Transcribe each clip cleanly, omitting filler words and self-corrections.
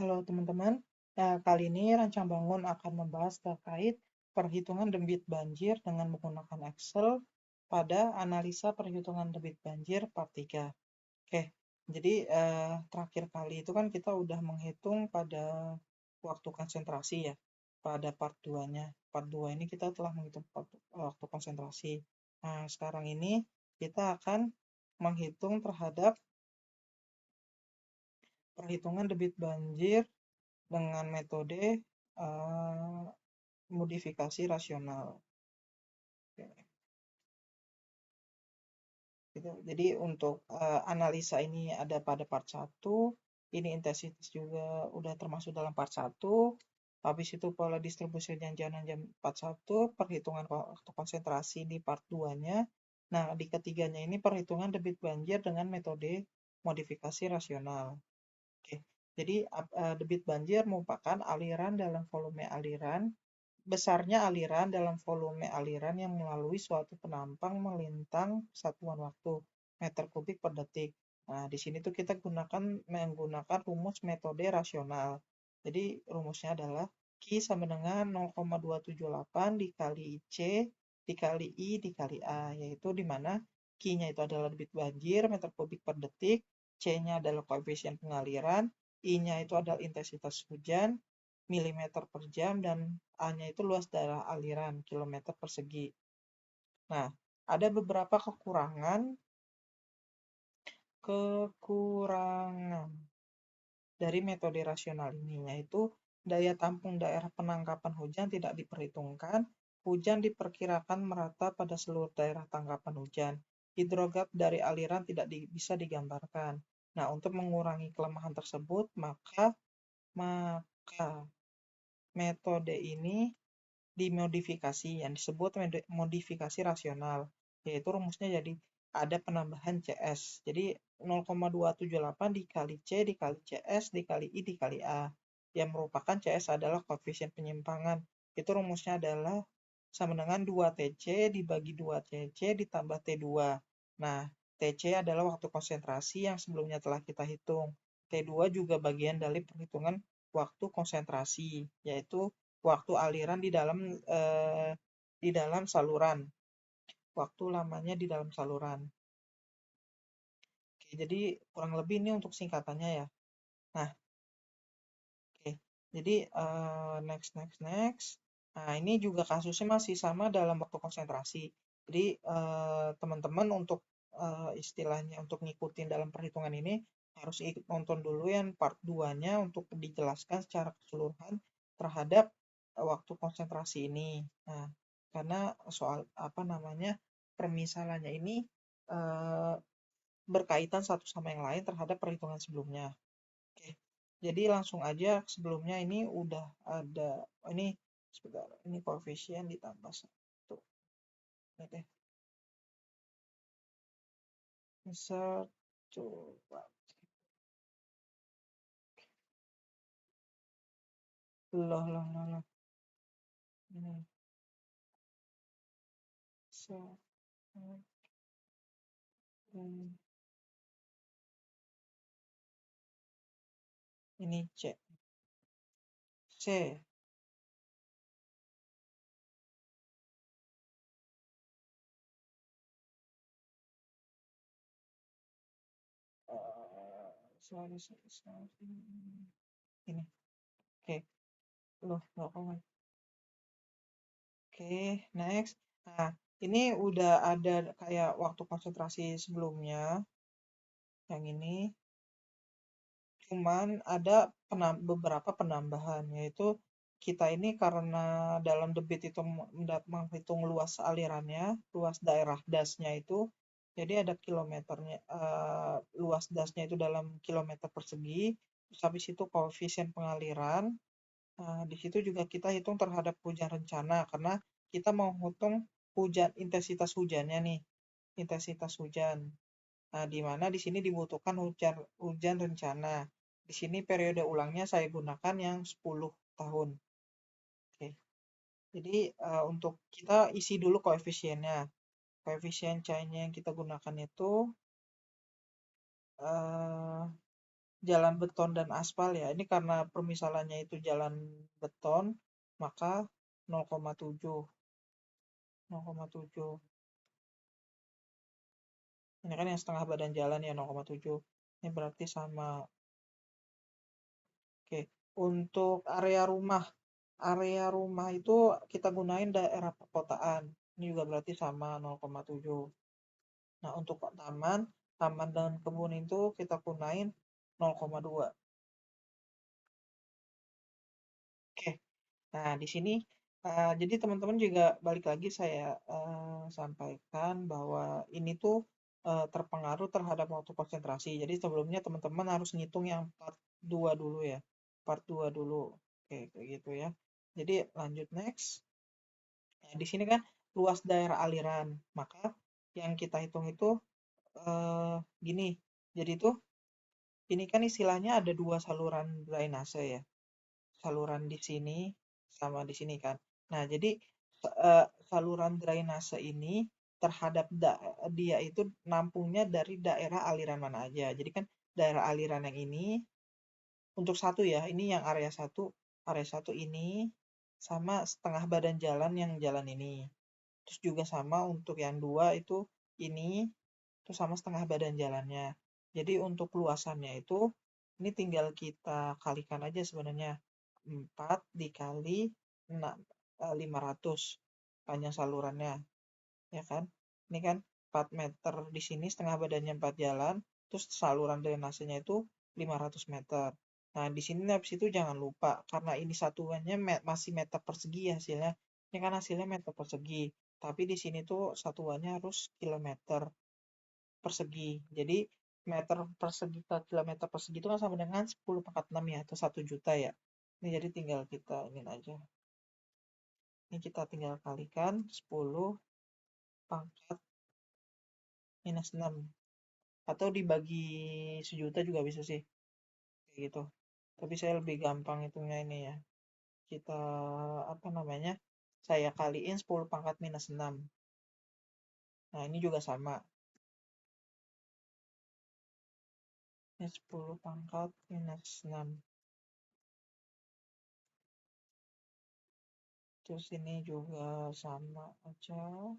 Halo teman-teman, kali ini Rancang Bangun akan membahas terkait perhitungan debit banjir dengan menggunakan Excel pada analisa perhitungan debit banjir part 3. Oke, jadi terakhir kali itu kan kita udah menghitung pada waktu konsentrasi ya, pada part 2-nya. Part 2 ini kita telah menghitung waktu konsentrasi. Nah, sekarang ini kita akan menghitung terhadap perhitungan debit banjir dengan metode eh, modifikasi rasional. Oke, gitu. Jadi untuk analisa ini ada pada part 1, ini intensitas juga udah termasuk dalam part 1. Habis itu pola distribusi jangan jam 41, perhitungan waktu konsentrasi di part 2-nya. Nah, di ketiganya ini perhitungan debit banjir dengan metode modifikasi rasional. Oke, jadi debit banjir merupakan aliran dalam volume aliran. Besarnya aliran dalam volume aliran yang melalui suatu penampang melintang satuan waktu, meter kubik per detik. Nah, di sini tuh kita menggunakan rumus metode rasional. Jadi rumusnya adalah Q sama dengan 0,278 dikali C dikali I dikali A, yaitu di mana Q-nya itu adalah debit banjir meter kubik per detik, C-nya adalah koefisien pengaliran, I-nya itu adalah intensitas hujan, milimeter per jam, dan A-nya itu luas daerah aliran, kilometer persegi. Nah, ada beberapa kekurangan dari metode rasional ini, yaitu daya tampung daerah penangkapan hujan tidak diperhitungkan, hujan diperkirakan merata pada seluruh daerah tangkapan hujan, hidrograf dari aliran tidak bisa digambarkan. Nah, untuk mengurangi kelemahan tersebut, maka metode ini dimodifikasi yang disebut modifikasi rasional, yaitu rumusnya jadi ada penambahan CS. Jadi 0,278 dikali C dikali CS dikali I dikali A, yang merupakan CS adalah koefisien penyimpangan. Itu rumusnya adalah sama dengan 2TC dibagi 2CC ditambah T2. Nah, TC adalah waktu konsentrasi yang sebelumnya telah kita hitung. T2 juga bagian dari perhitungan waktu konsentrasi, yaitu waktu aliran di dalam saluran, waktu lamanya di dalam saluran. Oke, jadi kurang lebih ini untuk singkatannya ya. Nah, oke, jadi next. Nah, ini juga kasusnya masih sama dalam waktu konsentrasi. Jadi teman-teman untuk istilahnya untuk ngikutin dalam perhitungan ini harus nonton dulu yang part 2-nya untuk dijelaskan secara keseluruhan terhadap waktu konsentrasi ini. Nah, karena soal apa namanya permisalannya ini eh, berkaitan satu sama yang lain terhadap perhitungan sebelumnya. Oke, jadi langsung aja sebelumnya ini udah ada ini sebentar, ini koefisien ditambah 1. Ini deh. Insert coba. Loh. Ini so, ini C. C. Sorry. Ini. Oke. Loh, Oke, next. Nah, ini udah ada kayak waktu konsentrasi sebelumnya. Yang ini cuman ada beberapa penambahan, yaitu kita ini karena dalam debit itu menghitung luas alirannya, luas daerah dasnya itu, jadi ada kilometernya, luas dasnya itu dalam kilometer persegi, terus habis itu koefisien pengaliran. Di situ juga kita hitung terhadap hujan rencana, karena kita mau hitung intensitas hujannya nih, intensitas hujan. Nah, di mana di sini dibutuhkan hujan rencana. Di sini periode ulangnya saya gunakan yang 10 tahun. Oke. Jadi untuk kita isi dulu koefisiennya. Koefisien C-nya yang kita gunakan itu jalan beton dan aspal ya. Ini karena permisalannya itu jalan beton, maka 0,7. 0,7. Ini kan yang setengah badan jalan ya 0,7. Ini berarti sama. Oke. Untuk area rumah itu kita gunain daerah perkotaan. Ini juga berarti sama 0,7. Nah, untuk taman, taman dan kebun itu kita gunain 0,2. Oke. Nah, di sini jadi teman-teman juga balik lagi saya sampaikan bahwa ini tuh terpengaruh terhadap waktu konsentrasi. Jadi sebelumnya teman-teman harus ngitung yang part 2 dulu ya. Part 2 dulu. Oke, kayak gitu ya. Jadi lanjut next. Nah, di sini kan luas daerah aliran. Maka yang kita hitung itu gini. Jadi tuh ini kan istilahnya ada dua saluran drainase ya. Saluran di sini sama di sini kan. Nah, jadi saluran drainase ini terhadap dia itu nampungnya dari daerah aliran mana aja. Jadi kan daerah aliran yang ini untuk satu ya, ini yang area satu ini sama setengah badan jalan yang jalan ini. Terus juga sama untuk yang dua itu ini itu sama setengah badan jalannya. Jadi untuk luasannya itu ini tinggal kita kalikan aja sebenarnya. 4 dikali 500 panjang salurannya, ya kan? Ini kan 4 meter di sini setengah badannya 4 jalan, terus saluran drainasenya itu 500 meter. Nah, di sini habis itu jangan lupa karena ini satuannya masih meter persegi hasilnya. Ini kan hasilnya meter persegi, tapi di sini tuh satuannya harus kilometer persegi. Jadi meter persegi ke kilometer persegi itu kan sama dengan 10 pangkat 6 ya, atau 1 juta ya. Ini jadi tinggal kita ini aja. Ini kita tinggal kalikan 10 pangkat minus 6. Atau dibagi 1 juta juga bisa sih. Kayak gitu. Tapi saya lebih gampang hitungnya ini ya. Kita, apa namanya, saya kaliin 10 pangkat minus 6. Nah, ini juga sama. Ini 10 pangkat minus 6. Terus ini juga sama aja.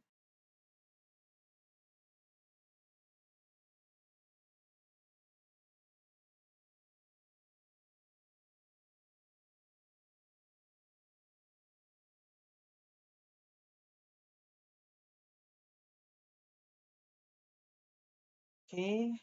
Oke.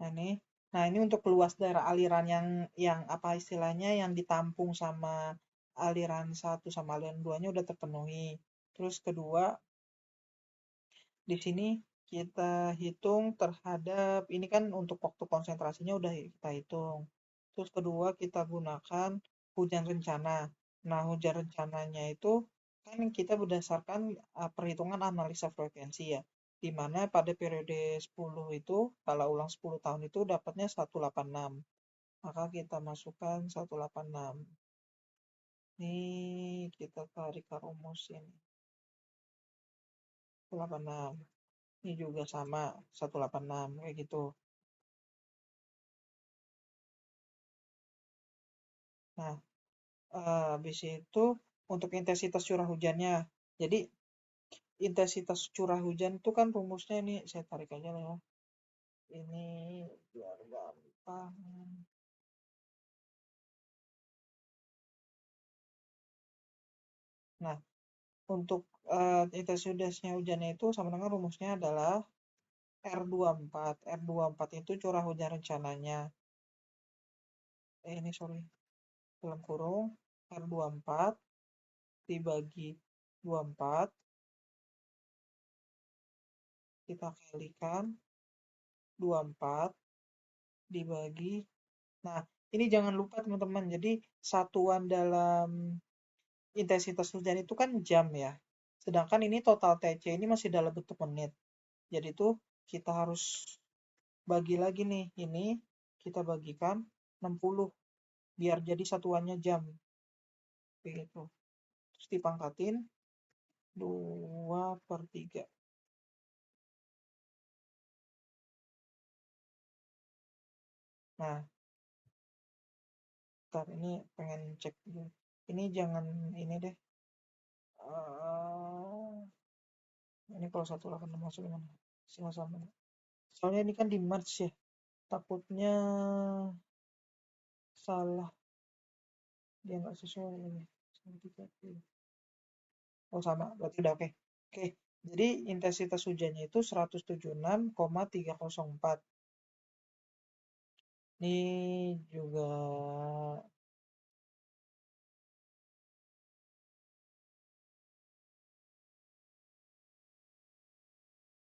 Nah, ini. Nah, ini untuk luas daerah aliran yang apa istilahnya yang ditampung sama aliran satu sama aliran 2-nya udah terpenuhi. Terus kedua, di sini kita hitung terhadap ini kan untuk waktu konsentrasinya udah kita hitung. Terus kedua kita gunakan hujan rencana. Nah, hujan rencananya itu kan kita berdasarkan perhitungan analisa frekuensi ya. Di mana pada periode 10 itu kalau ulang 10 tahun itu dapatnya 186. Maka kita masukkan 186. Ini kita tarik ke rumus ini. 186. Ini juga sama 186 kayak gitu. Nah, habis itu untuk intensitas curah hujannya. Jadi intensitas curah hujan itu kan rumusnya ini saya tarik aja lah ya. Ini biar gampang. Nah, untuk intensitasnya hujannya itu sama dengan rumusnya adalah R24. R24 itu curah hujan rencananya. Ini sorry, dalam kurung R24 dibagi 24 kita kalikan 24 dibagi. Nah, ini jangan lupa teman-teman. Jadi satuan dalam intensitas hujan itu kan jam ya. Sedangkan ini total TC ini masih dalam bentuk menit. Jadi itu kita harus bagi lagi nih. Ini kita bagikan 60 biar jadi satuannya jam. Begitu. Terus dipangkatin 2/3. Nah, ntar ini pengen cek dulu. Ini jangan ini deh. Ini kalau 18 masuk gimana? Sama-sama. Soalnya ini kan di March ya. Takutnya salah. Dia nggak sesuai lagi. 130. Oh sama, berarti udah oke. Oke, jadi intensitas hujannya itu 176,304. Ini juga,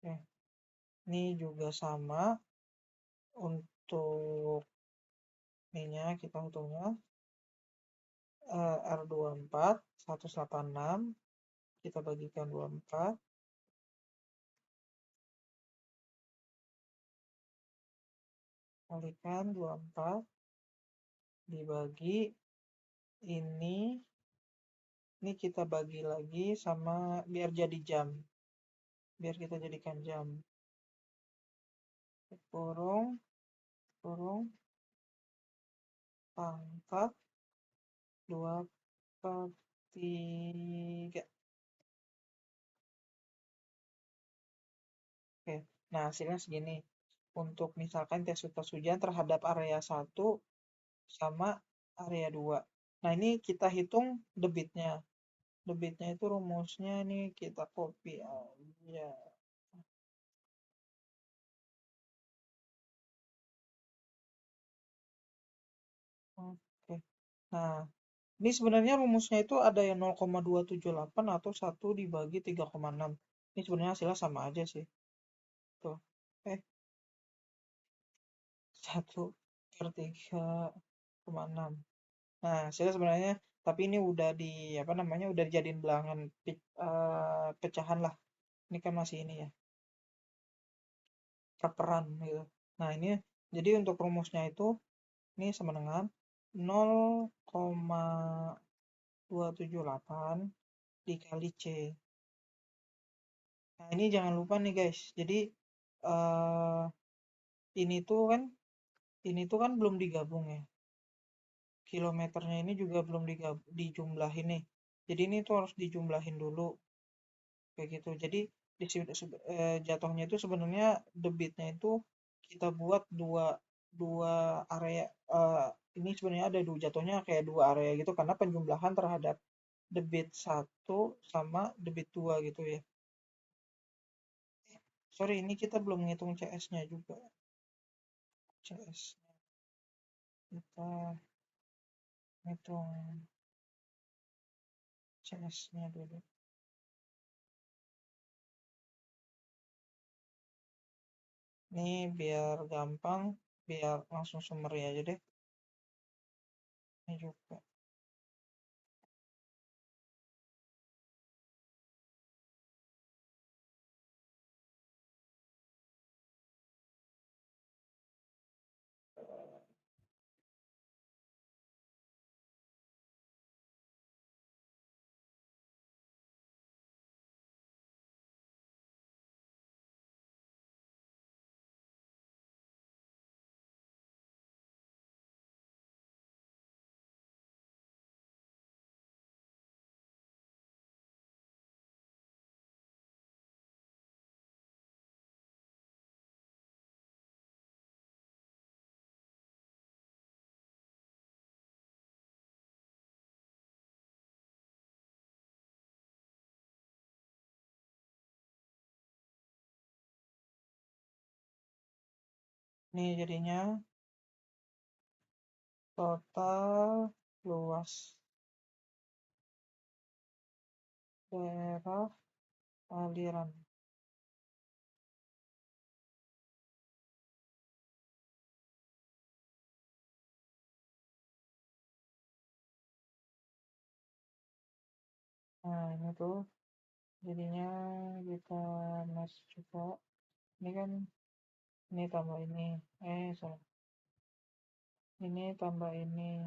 eh, ini juga sama untuk ininya kita hitungnya R24 186 kita bagikan 24 kalikan 24 dibagi ini kita bagi lagi sama biar jadi jam. Biar kita jadikan jam. Kurung kurung pangkat 2/3. Oke, nah hasilnya segini. Untuk misalkan intensitas hujan terhadap area 1 sama area 2. Nah ini kita hitung debitnya. Debitnya itu rumusnya ini kita copy aja. Oke. Nah, ini sebenarnya rumusnya itu ada yang 0,278 atau 1 dibagi 3,6. Ini sebenarnya hasilnya sama aja sih. Tuh. Eh, 1/3,6. Nah, hasilnya sebenarnya tapi ini udah di apa namanya udah dijadiin bilangan pecahan lah. Ini kan masih ini ya, perperan gitu. Nah, ini jadi untuk rumusnya itu ini sama dengan 0,278 dikali C. Nah, ini jangan lupa nih guys. Jadi eh ini tuh kan belum digabung ya. Kilometernya ini juga belum dijumlahin nih. Jadi ini tuh harus dijumlahin dulu kayak gitu. Jadi jatuhnya itu sebenarnya debitnya itu kita buat dua dua area. Ini sebenarnya ada dua jatuhnya kayak dua area gitu karena penjumlahan terhadap debit satu sama debit dua gitu ya. Sorry, ini kita belum ngitung CS-nya juga. CS-nya kita hitung CS-nya dulu. Ini biar gampang, biar langsung summary aja deh. Ini juga. Ini jadinya total luas daerah aliran. Nah, ini tuh jadinya kita match juga. Ini kan ini tambah ini. Salah. Ini tambah ini.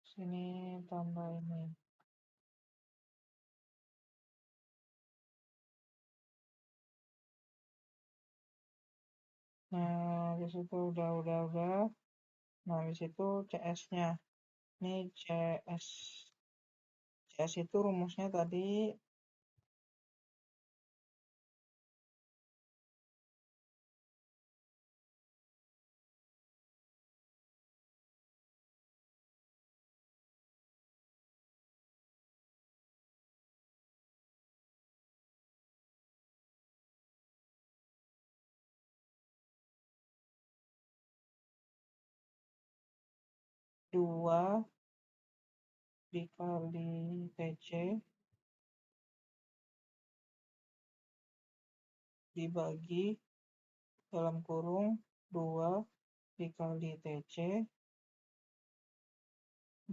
Sini tambah ini. Nah, habis itu udah. Nah, habis itu CS-nya. Ini CS. CS itu rumusnya tadi 2 dikali TC dibagi dalam kurung 2 dikali TC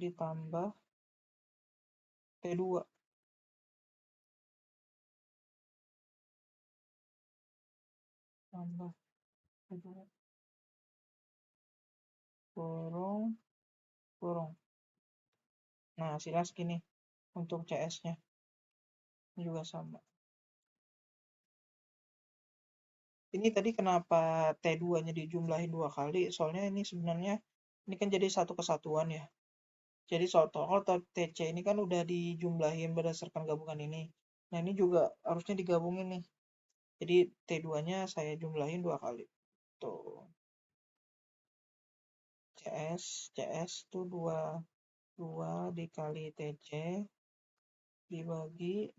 ditambah T2 tambah T2 kurung kurung. Nah, hasilnya segini untuk CS-nya juga sama. Ini tadi kenapa T2-nya dijumlahin 2 kali? Soalnya ini sebenarnya ini kan jadi satu kesatuan ya. Jadi soal TC ini kan udah dijumlahin berdasarkan gabungan ini. Nah, ini juga harusnya digabungin nih. Jadi T2-nya saya jumlahin 2 kali. Tuh. CS tuh 2 dikali TC dibagi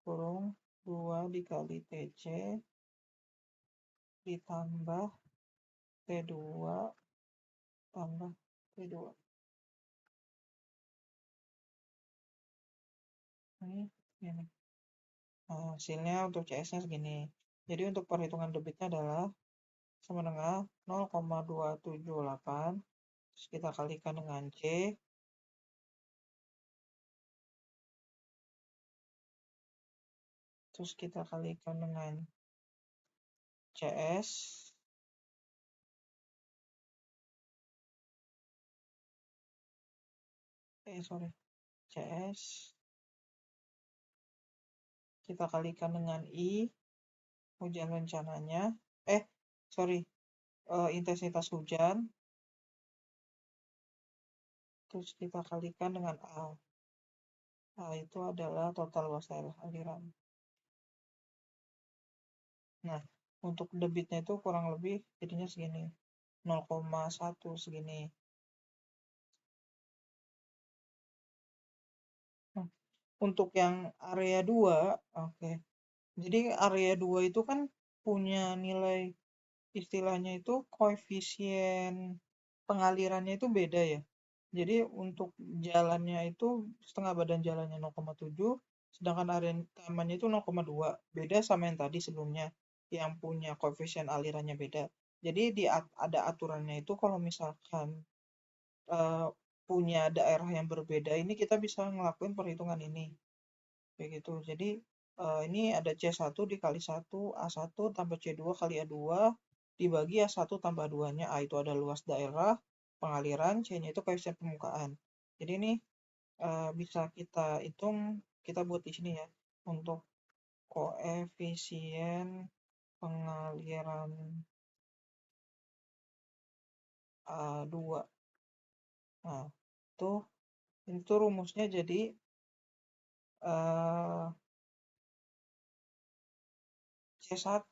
kurung 2 dikali TC ditambah T2 tambah T2. Ini. Nah, hasilnya untuk CS-nya segini. Jadi untuk perhitungan debitnya adalah sama dengan 0,278. Terus kita kalikan dengan C. Terus kita kalikan dengan CS. CS. Kita kalikan dengan I. Hujan rencananya. Intensitas hujan. Terus kita kalikan dengan A. A itu adalah total luas daerah aliran. Nah, untuk debitnya itu kurang lebih jadinya segini. 0,1 segini. Nah, untuk yang area 2, oke. Jadi area 2 itu kan punya nilai istilahnya itu koefisien pengalirannya itu beda ya. Jadi untuk jalannya itu setengah badan jalannya 0,7, sedangkan area tamannya itu 0,2. Beda sama yang tadi sebelumnya yang punya koefisien alirannya beda. Jadi ada aturannya itu kalau misalkan eh, punya daerah yang berbeda ini kita bisa ngelakuin perhitungan ini. Kayak gitu. Jadi ini ada C1 dikali 1, A1 tambah C2 kali A2 dibagi A1 tambah 2-nya. A itu ada luas daerah pengaliran, C-nya itu koefisien permukaan. Jadi ini bisa kita hitung, kita buat di sini ya, untuk koefisien pengaliran A2. Nah, itu rumusnya jadi C1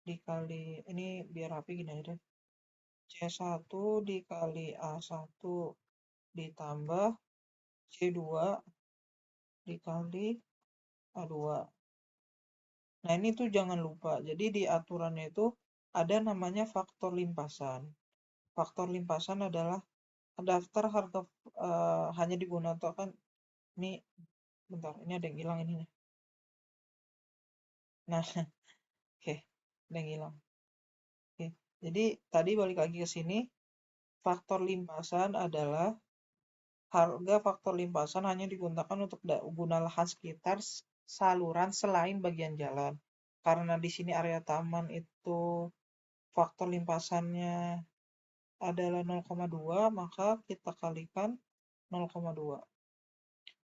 dikali, ini biar rapi gini aja deh. C1 dikali A1 ditambah C2 dikali A2. Nah, ini tuh jangan lupa. Jadi di aturannya itu ada namanya faktor limpasan. Faktor limpasan adalah daftar harga hanya digunakan ini bentar, ini ada yang hilang ini nih. Nah, oke, ada yang hilang. Oke. Jadi tadi balik lagi ke sini, faktor limpasan adalah harga faktor limpasan hanya digunakan untuk guna lahan sekitar saluran selain bagian jalan. Karena di sini area taman itu faktor limpasannya adalah 0,2, maka kita kalikan 0,2.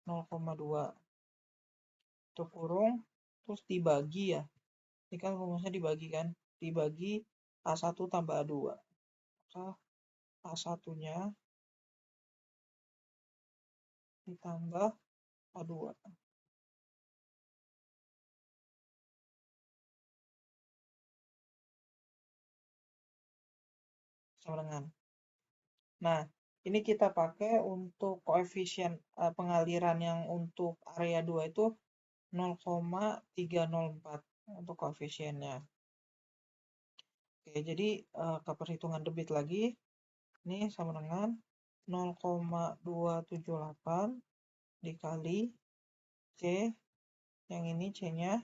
0,2 itu kurung, terus dibagi ya. Ini kan rumusnya dibagi kan, dibagi A1 tambah A2. Maka A1-nya ditambah A2 sama dengan. Nah, ini kita pakai untuk koefisien pengaliran yang untuk area 2 itu 0,304 untuk koefisiennya. Oke, jadi ke perhitungan debit lagi, ini sama dengan 0,278 dikali C, yang ini C-nya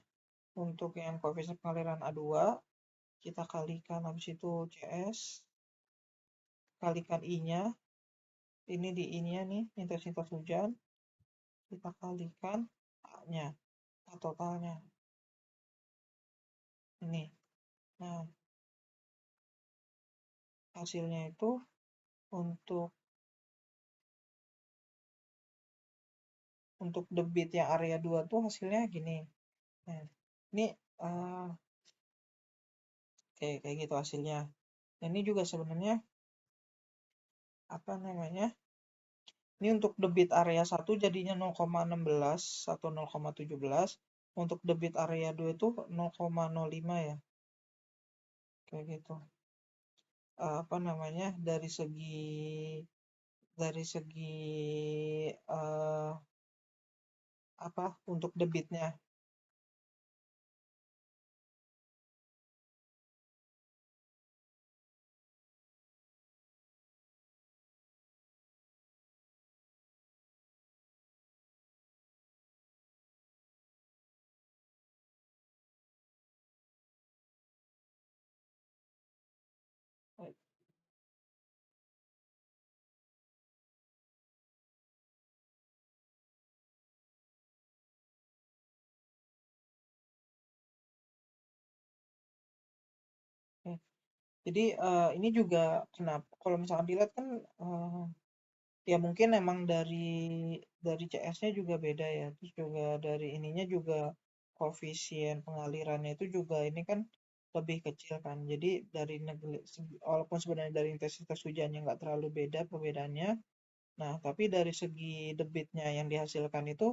untuk yang koefisien pengaliran A2, kita kalikan habis itu CS, kalikan I-nya, ini di I-nya nih, intensitas hujan, kita kalikan A-nya, A totalnya. Ini. Nah, hasilnya itu untuk debit yang area 2 tuh hasilnya gini. Nah, ini kayak gitu hasilnya. Nah, ini juga sebenarnya apa namanya? Ini untuk debit area 1 jadinya 0,16 atau 0,17. Untuk debit area 2 itu 0,05 ya. Kayak gitu. Apa namanya? Dari segi apa untuk debitnya. Eh, Jadi ini juga kenapa kalau misalkan dilihat kan ya mungkin emang dari CS-nya juga beda ya. Terus juga dari ininya juga koefisien pengalirannya itu juga ini kan lebih kecil kan. Jadi dari negeri walaupun sebenarnya dari intensitas hujannya nggak terlalu beda perbedaannya. Nah, tapi dari segi debitnya yang dihasilkan itu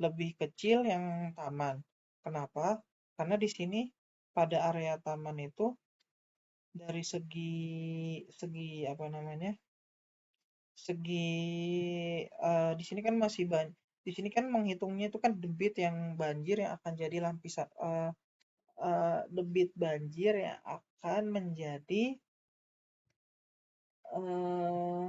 lebih kecil yang taman. Kenapa? Karena di sini pada area taman itu dari segi segi apa namanya? Segi di sini kan di sini kan menghitungnya itu kan debit yang banjir yang akan jadi lapisan debit banjir yang akan menjadi eh,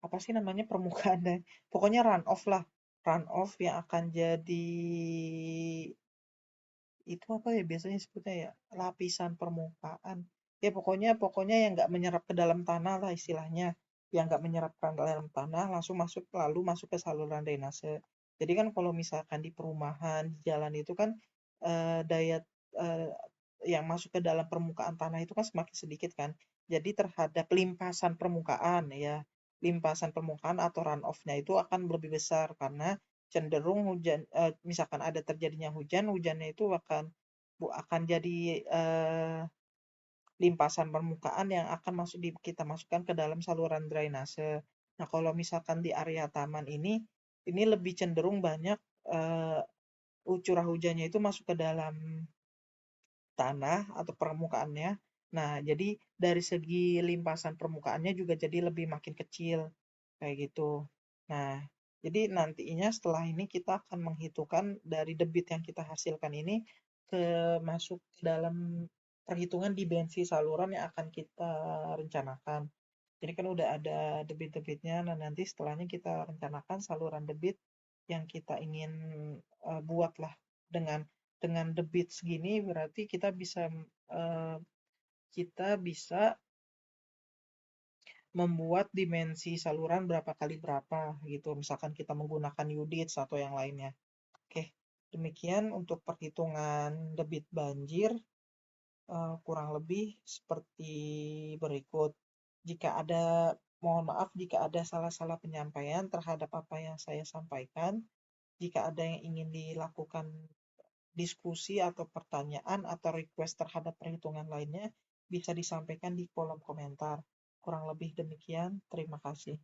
apa sih namanya permukaan dan pokoknya runoff lah, runoff yang akan jadi itu apa ya biasanya sebutnya ya lapisan permukaan ya pokoknya pokoknya yang nggak menyerap ke dalam tanah lah istilahnya yang nggak menyerap ke dalam tanah langsung masuk lalu masuk ke saluran drainase. Jadi kan kalau misalkan di perumahan di jalan itu kan daya eh, yang masuk ke dalam permukaan tanah itu kan semakin sedikit kan. Jadi terhadap limpasan permukaan ya limpasan permukaan atau runoff-nya itu akan lebih besar karena cenderung hujan misalkan ada terjadinya hujan, hujannya itu akan jadi limpasan permukaan yang akan kita masukkan ke dalam saluran drainase. Nah, kalau misalkan di area taman ini lebih cenderung banyak curah hujannya itu masuk ke dalam tanah atau permukaannya. Nah, jadi dari segi limpasan permukaannya juga jadi lebih makin kecil kayak gitu. Nah, jadi nantinya setelah ini kita akan menghitungkan dari debit yang kita hasilkan ini ke masuk ke dalam perhitungan dimensi saluran yang akan kita rencanakan. Jadi kan udah ada debit-debitnya, nah nanti setelahnya kita rencanakan saluran debit yang kita ingin buat lah dengan debit segini berarti eh, kita bisa membuat dimensi saluran berapa kali berapa gitu. Misalkan kita menggunakan UDITS atau yang lainnya. Oke, demikian untuk perhitungan debit banjir kurang lebih seperti berikut. Jika ada Mohon maaf jika ada salah-salah penyampaian terhadap apa yang saya sampaikan. Jika ada yang ingin dilakukan diskusi atau pertanyaan atau request terhadap perhitungan lainnya bisa disampaikan di kolom komentar. Kurang lebih demikian, terima kasih.